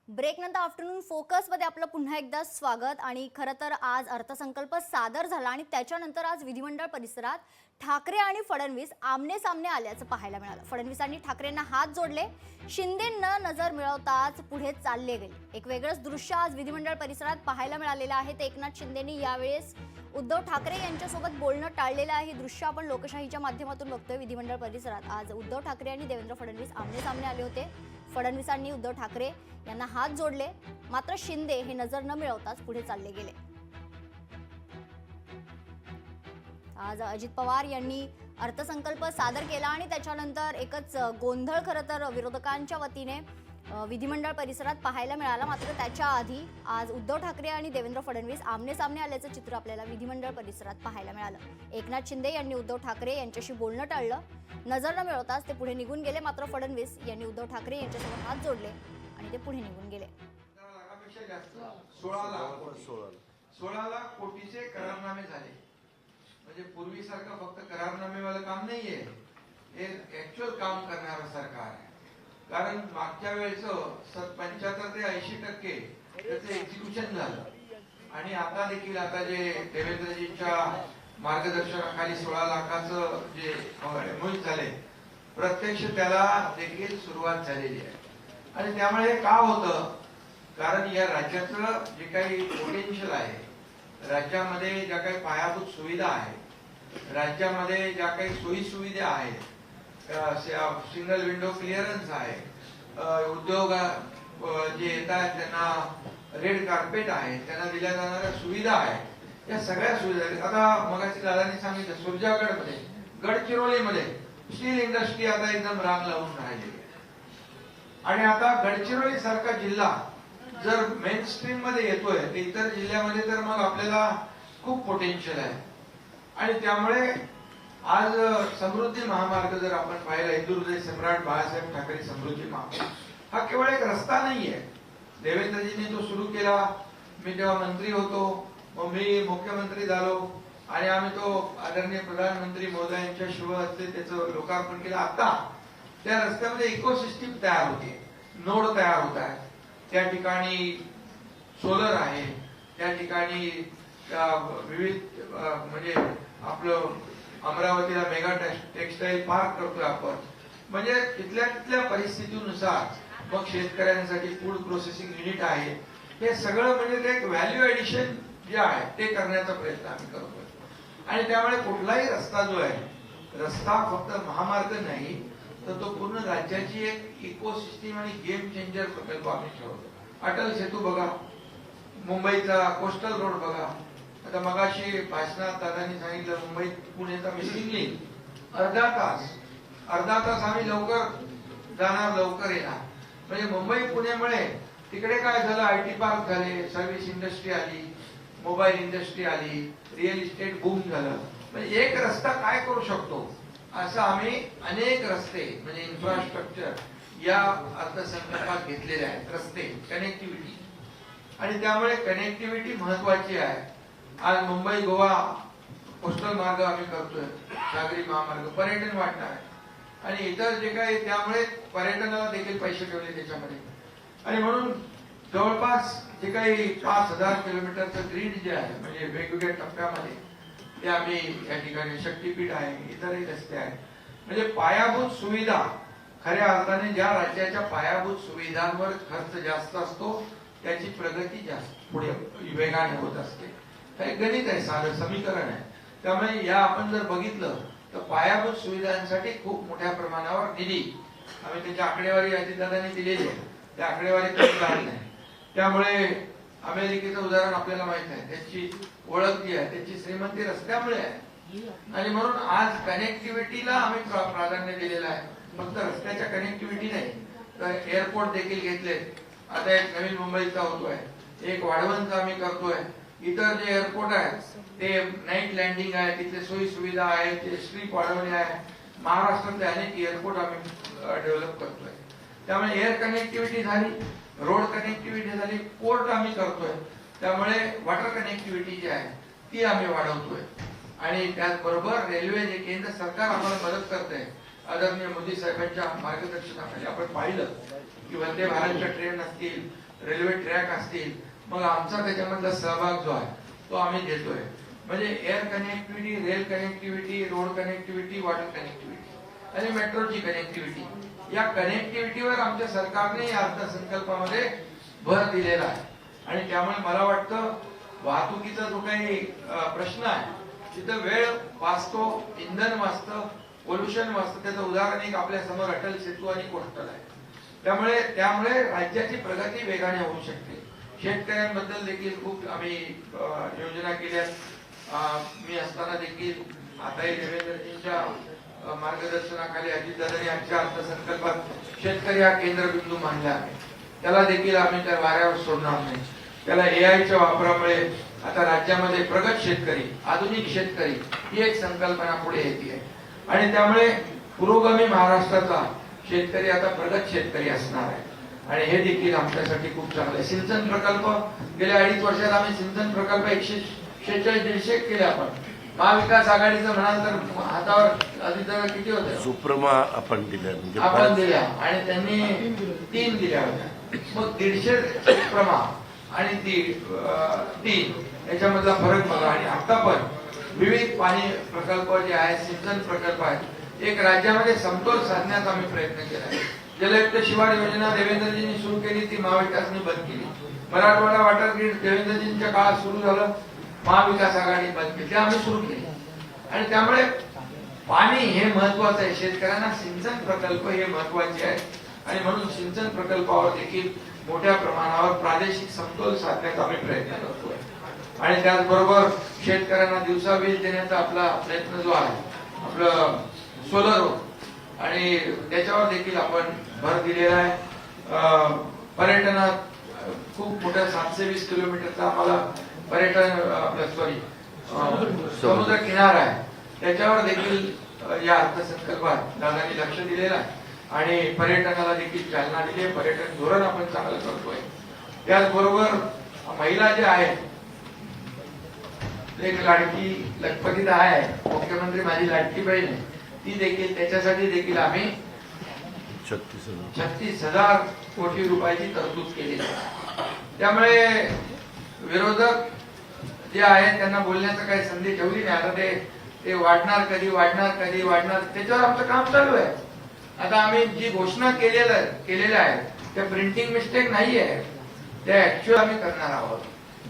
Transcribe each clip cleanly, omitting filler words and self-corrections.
ब्रेकनंतर afternoon फोकसमध्ये आपलं पुन्हा एकदा स्वागत। आणि खरं तर आज अर्थसंकल्प सादर झाला आणि त्याच्यानंतर आज विधिमंडळ परिसरात ठाकरे आणि फडणवीस आमने सामने आल्याचं पाहायला मिळालं। फडणवीसांनी ठाकरेंना हात जोडले, शिंदेंना नजर मिळवताच पुढे चालले गेले। एक वेगळंच दृश्य आज विधिमंडळ परिसरात पाहायला मिळालेलं आहे। ते एकनाथ शिंदेंनी यावेळेस उद्धव ठाकरे यांच्यासोबत बोलणं टाळलेलं आहे। हे दृश्य आपण लोकशाहीच्या माध्यमातून बघतोय। विधिमंडळ परिसरात आज उद्धव ठाकरे आणि देवेंद्र फडणवीस आमने सामने आले होते। फडणवीसांनी उद्धव ठाकरे यांना हात जोडले, मात्र शिंदे हे नजर न मिळवताच पुढे चालले गेले। आज अजित पवार यांनी अर्थसंकल्प सादर केला आणि त्याच्यानंतर एकच गोंधळ खरं तर विरोधकांच्या वतीने विधिमंडळ परिसरात पाहायला मिळाला। मात्र त्याच्या आधी आज उद्धव ठाकरे आणि देवेंद्र फडणवीस आमने सामने आल्याचं चित्र आपल्याला विधिमंडळ परिसरात पाहायला मिळालं। एकनाथ शिंदे यांनी उद्धव ठाकरे यांच्याशी बोलणं टाळलं, नजर न मिळवताच ते पुढे निघून गेले। मात्र फडणवीस यांनी उद्धव ठाकरे यांच्यासोबत हात जोडले आणि ते पुढे निघून गेले। 16 लाख कोटीचे करारनामे झाले। म्हणजे पूर्वीसारखं फक्त करारनामेवालं काम नाहीये, हे ऍक्च्युअल काम करणारं सरकार आहे। कारण मागच्या वेळेचं 75 ते 80% त्याचं एक्झिक्युशन झालं आणि आता देखील आता जे देवेंद्रजींच्या मार्गदर्शनाखाली 16 लाखाचं जे एमओयू झाले, प्रत्यक्ष त्याला देखील सुरुवात झालेली आहे। आणि त्यामुळे हे का होतं? कारण या राज्याचं जे काही पोटेन्शियल आहे, राज्यामध्ये ज्या काही पायाभूत सुविधा आहेत, राज्यामध्ये ज्या काही सोयी सुविधा आहेत, सिंगल विंडो क्लिअरन्स आहे, उद्योग जे येतात त्यांना रेड कार्पेट आहे, त्यांना दिल्या जाणाऱ्या सुविधा आहेत, या सगळ्या सुविधा आता मगाशी दादांनी सांगितलं सुरजागडमध्ये, गडचिरोलीमध्ये स्टील इंडस्ट्री आता एकदम रांग लावून राहिलेली आहे। आणि आता गडचिरोली सारखा जिल्हा जर मेन स्ट्रीम मध्ये येतोय तर इतर जिल्ह्यामध्ये तर मग आपल्याला खूप पोटेन्शियल आहे। आणि त्यामुळे आज समृद्धी महामार्ग जर आपण पाहिला, इंदूर सम्राट बाळासाहेब ठाकरे समृद्धी महामार्ग, हा केवळ एक रस्ता नाहीये। देवेंद्रजींनी तो सुरू केला, मी तेव्हा मंत्री होतो, मग मी मुख्यमंत्री झालो आणि आम्ही तो आदरणीय प्रधानमंत्री महोदयांच्या शुभ हस्ते त्याचं लोकार्पण केलं। आता त्या रस्त्यामध्ये इकोसिस्टीम तयार होते, नोड तयार होत आहे, त्या ठिकाणी सोलर आहे, त्या ठिकाणी विविध म्हणजे आपलं अमरावतीला मेगा टेक्सटाईल पार्क करतोय आपण। म्हणजे तिथल्या परिस्थितीनुसार मग शेतकऱ्यांसाठी फूड प्रोसेसिंग युनिट आहे, हे सगळं म्हणजे ते एक व्हॅल्यू एडिशन जे आहे ते करण्याचा प्रयत्न आम्ही करतोय। आणि त्यामुळे कुठलाही रस्ता जो आहे, रस्ता फक्त महामार्ग नाही तर तो पूर्ण राज्याची एक इकोसिस्टीम आणि गेम चेंजर प्रकल्प आम्ही ठरवतो। अटल सेतू बघा, मुंबईचा कोस्टल रोड बघा, आता मगाशी भाषणात दादांनी सांगितलं मुंबई पुण्याचा मिसिंग लिंक, अर्धा तास आम्ही लवकर जाणार, लवकर येणार। म्हणजे मुंबई पुण्यामुळे तिकडे काय झालं, आयटी पार्क झाले, सर्व्हिस इंडस्ट्री आली, मोबाईल इंडस्ट्री आली, रिअल इस्टेट बूम झालं। म्हणजे एक रस्ता काय करू शकतो असं आम्ही अनेक रस्ते म्हणजे इन्फ्रास्ट्रक्चर या अर्थसंकल्पात घेतलेले आहेत। रस्ते, कनेक्टिव्हिटी, आणि त्यामुळे कनेक्टिव्हिटी महत्वाची आहे। आज मुंबई गोवा कोस्टल मार्ग आम्ही करतोय, सागरी महामार्ग, पर्यटन वाढणार आहे आणि इतर जे काही, त्यामुळे पर्यटनाला देखील पैसे ठेवले त्याच्यामध्ये। आणि म्हणून जवळपास जे काही 5000 किलोमीटरचं ग्रीड जे आहे, म्हणजे वेगवेगळ्या टप्प्यामध्ये ते आम्ही या ठिकाणी शक्तीपीठ आहे, इतरही रस्ते आहेत। म्हणजे पायाभूत सुविधा, खऱ्या अर्थाने ज्या राज्याच्या पायाभूत सुविधांवर खर्च जास्त असतो त्याची प्रगती जास्त पुढे वेगाने होत असते। हे गणित आहे, साधं समीकरण आहे। त्यामुळे या आपण जर बघितलं तर पायाभूत सुविधांसाठी खूप मोठ्या प्रमाणावर निधी आम्ही त्याची आकडेवारी अजितदादांनी दिलेली आहे, त्या आकडेवारी कमी झाली नाही। त्यामुळे अमेरिकेचं उदाहरण आपल्याला माहित आहे, त्याची ओळख जी आहे, त्याची श्रीमंती रस्त्यामुळे आहे। आणि म्हणून आज कनेक्टिव्हिटीला आम्ही प्राधान्य दिलेलं आहे, फक्त रस्त्याच्या कनेक्टिव्हिटी नाही तर एअरपोर्ट देखील घेतले। आता एक नवीन मुंबईचा होतोय, एक वाढवणचा आम्ही करतोय, इतर जे एअरपोर्ट आहेत ते नाईट लँडिंग आहे, तिथले सोयी सुविधा आहे, ते स्ट्रीप वाढवणे आहे। महाराष्ट्रातले अनेक एअरपोर्ट आम्ही डेव्हलप करतोय। त्यामुळे एअर कनेक्टिव्हिटी झाली, रोड कनेक्टिव्हिटी झाली, पोर्ट आम्ही करतोय, त्यामुळे वॉटर कनेक्टिव्हिटी जी आहे ती आम्ही वाढवतोय। आणि त्याचबरोबर रेल्वे जे केंद्र सरकार आम्हाला मदत करते, आदरणीय मोदी साहेबांच्या मार्गदर्शनाखाली आपण पाहिलं की वंदे भारतच्या ट्रेन असतील, रेल्वे ट्रॅक असतील, मग आमचा त्याच्यामधला सहभाग जो आहे तो आम्ही घेतोय. म्हणजे air connectivity, rail connectivity, road connectivity, water connectivity आणि मेट्रोची कनेक्टिव्हिटी, या कनेक्टिव्हिटीवर आमच्या सरकारने या अर्थसंकल्पामध्ये भर दिलेला आहे. आणि त्यामुळे मला वाटतं वाहतुकीचा जो काही प्रश्न आहे तिथं वेळ वाचतो, इंधन वाचतं, पोल्युशन वाचतं. त्याचं उदाहरण एक आपल्या समोर अटल सेतू आणि कोस्टल आहे. त्यामुळे राज्याची प्रगती वेगाने होऊ शकते. शेतकऱ्यांबद्दल देखील खूप आम्ही योजना केल्या. मी असताना देखील आताही देवेंद्रजींच्या मार्गदर्शनाखाली अजितदादांनी आजच्या अर्थसंकल्पात शेतकरी हा केंद्रबिंदू मानला आहे. त्याला देखील आम्ही त्या वाऱ्यावर सोडणार नाही. त्याला एआयच्या वापरामुळे आता राज्यामध्ये प्रगत शेतकरी, आधुनिक शेतकरी ही एक संकल्पना पुढे येते आणि त्यामुळे पुरोगामी महाराष्ट्राचा शेतकरी आता प्रगत शेतकरी असणार आहे. आणि हे देखील आमच्यासाठी खूप चांगलं आहे. सिंचन प्रकल्प गेल्या 2.5 वर्षात आम्ही सिंचन प्रकल्प 146 केले. आपण महाविकास आघाडीचं म्हणाल तर हातावर अजितदादा किती होते? सुप्रमा आपण दिल्या, म्हणजे आपण दिल्या आणि त्यांनी 3 दिल्या होत्या. मग 150 सुप्रमा आणि 3 याच्यामधला फरक बघा. आणि आता पण विविध पाणी प्रकल्प जे आहेत, सिंचन प्रकल्प आहेत, एक राज्यामध्ये समतोल साधण्याचा आम्ही प्रयत्न केला. जलयुक्त शिवार योजना देवेंद्रजींनी सुरू केली, ती महाविकासने बंद केली. मराठवाडा वॉटर ग्रीड देवेंद्रजींच्या काळात सुरू झालं, महाविकास आघाडी बंद केली, ते आम्ही सुरू केली. आणि त्यामुळे पाणी हे महत्वाचं आहे. शेतकऱ्यांना सिंचन प्रकल्प हे महत्वाचे आहे आणि म्हणून सिंचन प्रकल्पावर देखील मोठ्या प्रमाणावर प्रादेशिक समतोल साधण्याचा आम्ही प्रयत्न करतोय. आणि त्याचबरोबर शेतकऱ्यांना दिवसा वीज देण्याचा आपला प्रयत्न जो आहे, आपलं सोलर आणि त्याच्यावर देखील आपण भर दिलेला आहे. पर्यटनात खूप मोठ्या 720 किलोमीटरचा आम्हाला पर्यटन आपलं समुद्र किनारा आहे. त्याच्यावर देखील या अर्थसंकल्पात दादांनी लक्ष दिलेलं आहे आणि पर्यटनाला देखील चालना दिली आहे. पर्यटन धोरण आपण चांगलं करतोय. त्याचबरोबर महिला जे आहेत, एक लाडकी लखपतीत आहे, मुख्यमंत्री माझी लाडकी बहीण आहे, ती देखील त्याच्यासाठी देखील आम्ही 36,000 कोटी रुपयाची तरतूद केली आहे. त्यामुळे विरोधक जे आहेत त्यांना बोलण्याचं काही संधी ठेवली नाही. आता ते वाढणार कधी, त्याच्यावर आमचं काम चालू आहे. आता आम्ही जी घोषणा केलेल्या आहेत त्या प्रिंटिंग मिस्टेक नाही आहे, त्या ऍक्च्युअल आम्ही करणार आहोत.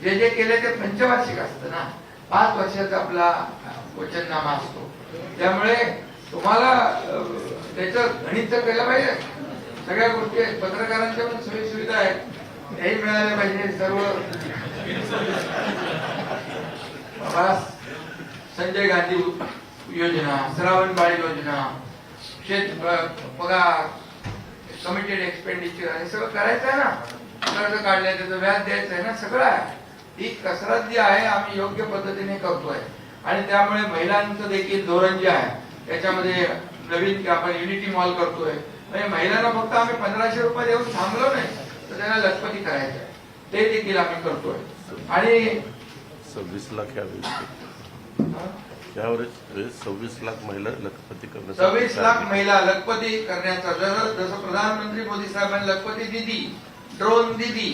जे केले ते पंचवार्षिक असतं ना, 5 वर्षाचा आपला वचननामा असतो. त्यामुळे तुम्हाला त्याचं गणित तर केलं पाहिजे. सगळ्या गोष्टी पत्रकारांच्या पण सोयी सुविधा आहेत, त्याही मिळाल्या पाहिजे. सर्व संजय गांधी योजना, श्रावणबाळी योजना, शेत पगार, कमिटेड एक्सपेंडिचर, हे सगळं करायचं आहे ना. कर्ज काढलंय, त्याचं व्याज द्यायचं आहे ना, सगळं आहे. ही कसरत जी आहे आम्ही योग्य पद्धतीने करतोय. आणि त्यामुळे महिलांचं देखील धोरण जे आहे त्याच्यामध्ये नवीन की आपण युनिटी मॉल करतोय. म्हणजे महिलांना फक्त आम्ही 1500 रुपये देऊन थांबलो नाही, तर त्यांना लखपती करायचं आहे, ते देखील आम्ही करतोय. आणि 26 लाख यावेळेस 26 लाख महिला लखपती करण्याचा 26 लाख महिला लखपती करण्याचा, जसं प्रधानमंत्री मोदी साहेबांनी लखपती दिदी, ड्रोन दिदी,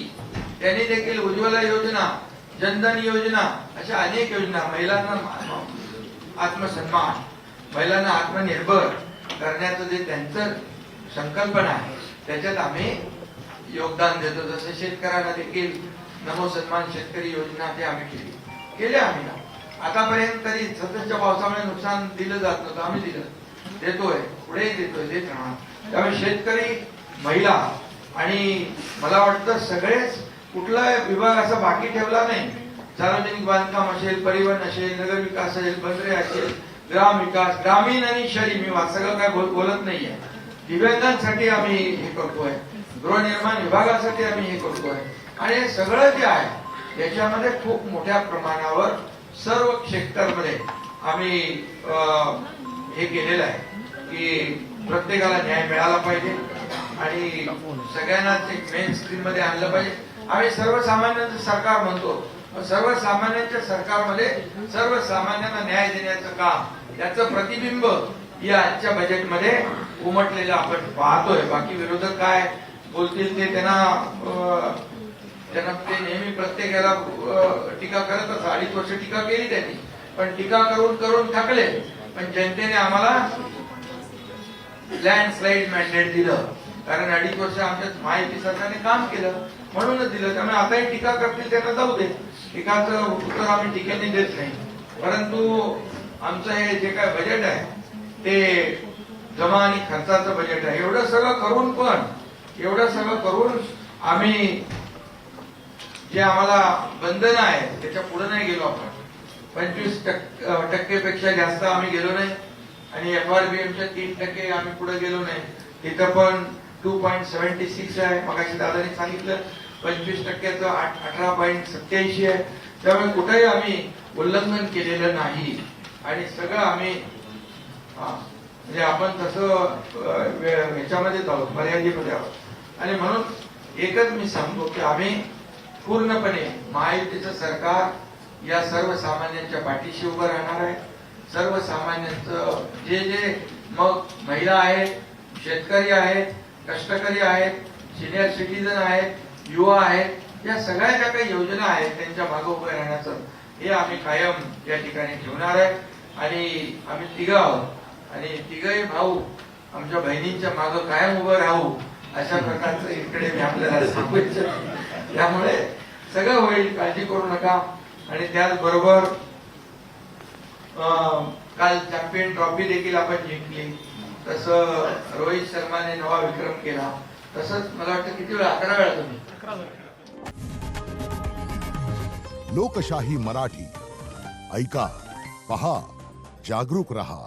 त्यांनी देखील उज्ज्वला योजना, जनधन योजना, अशा अनेक योजना, महिलांना आत्मसन्मान, महिलांना आत्मनिर्भर करण्याचं जे त्यांचं संकल्पना आहे त्याच्यात आम्ही योगदान देतो. जसं शेतकऱ्यांना देखील नमो सन्मान शेतकरी योजना ते आम्ही केली आम्ही ना. आतापर्यंत तरी सततच्या पावसामुळे नुकसान दिलं जात नव्हतं, आम्ही दिलं, देतोय, पुढे देतोय, देत राहणार. त्यामुळे शेतकरी, महिला आणि मला वाटतं सगळेच, कुठला विभाग असा बाकी ठेवला नाही. सार्वजनिक बांधकाम असेल, परिवहन असेल, नगर विकास असेल, बंदरे असेल, ग्राम विकास, ग्रामीण आणि शहरी विकास, सगळं काय बोलत नाहीये. दिव्यांगांसाठी आम्ही हे करतोय, गृहनिर्माण विभागासाठी आम्ही हे करतोय. आणि हे सगळं जे आहे याच्यामध्ये खूप मोठ्या प्रमाणावर सर्व सेक्टरमध्ये आम्ही हे केलेलं आहे की प्रत्येकाला न्याय मिळाला पाहिजे आणि सगळ्यांनाच एक मेन स्ट्रीम मध्ये आणलं पाहिजे. आम्ही सर्वसामान्यांचं सरकार म्हणतो, सर्वसामान्यांच्या सरकारमध्ये सर्वसामान्यांना न्याय देण्याचं काम, त्याचं प्रतिबिंब या आजच्या बजेटमध्ये उमटलेलं आपण पाहतोय. बाकी विरोधक काय बोलतील ते त्यांना त्यांना ते नेहमी प्रत्येक याला टीका करत असतात. 2.5 वर्ष टीका केली त्यांनी, पण टीका करून करून थकले. पण जनतेने आम्हाला लँडस्लाईड मॅन्डेट दिलं, कारण 2.5 वर्ष आमच्या महायुती सरकारने काम केलं म्हणूनच दिलं. त्यामुळे आताही टीका करतील त्यांना जाऊ दे, टीकाचं उत्तर आम्ही टीकेने देत नाही. परंतु आमचं हे जे काय बजेट आहे ते जमा आणि खर्चाचं बजेट आहे. एवढं सगळं करून आम्ही जे आम्हाला बंधन आहे त्याच्या पुढे नाही गेलो. आपण 25% जास्त आम्ही गेलो नाही आणि FRBMच्या 3% आम्ही पुढे गेलो नाही. तिथं पण 2.76 आहे. मगाशी दादाने सांगितलं 25%चं 18.87 आहे. त्यामुळे कुठेही आम्ही उल्लंघन केलेलं नाही आणि सगळं आम्ही म्हणजे आपण तसं ह्याच्यामध्येच आहोत, मर्यादेमध्ये आहोत. आणि म्हणून एकच मी सांगतो की आम्ही पूर्णपणे महायुतीचं सरकार या सर्वसामान्यांच्या पाठीशी उभं राहणार आहे. सर्वसामान्यांचं जे मग महिला आहेत, शेतकरी आहेत, कष्टकरी आहेत, सिनियर सिटीजन आहेत, युवा आहेत, या सगळ्या ज्या काही योजना आहेत त्यांच्या मागे उभं राहण्याचं हे आम्ही कायम या ठिकाणी ठेवणार आहे. आणि आम्ही तिघं आहोत आणि तिघही भाऊ आमच्या बहिणींच्या मागे कायम उभं राहू अशा प्रकारचं इकडे मी आपल्याला सांगू इच्छितो. त्यामुळे सगळं होईल, काळजी करू नका. आणि त्याचबरोबर काल चॅम्पियन ट्रॉफी देखील आपण जिंकली. तसं रोहित शर्माने नवा विक्रम केला. तसंच मला वाटतं किती वेळा 11 वेळा तुम्ही लोकशाही मराठी ऐका, पहा, जागरूक रहा.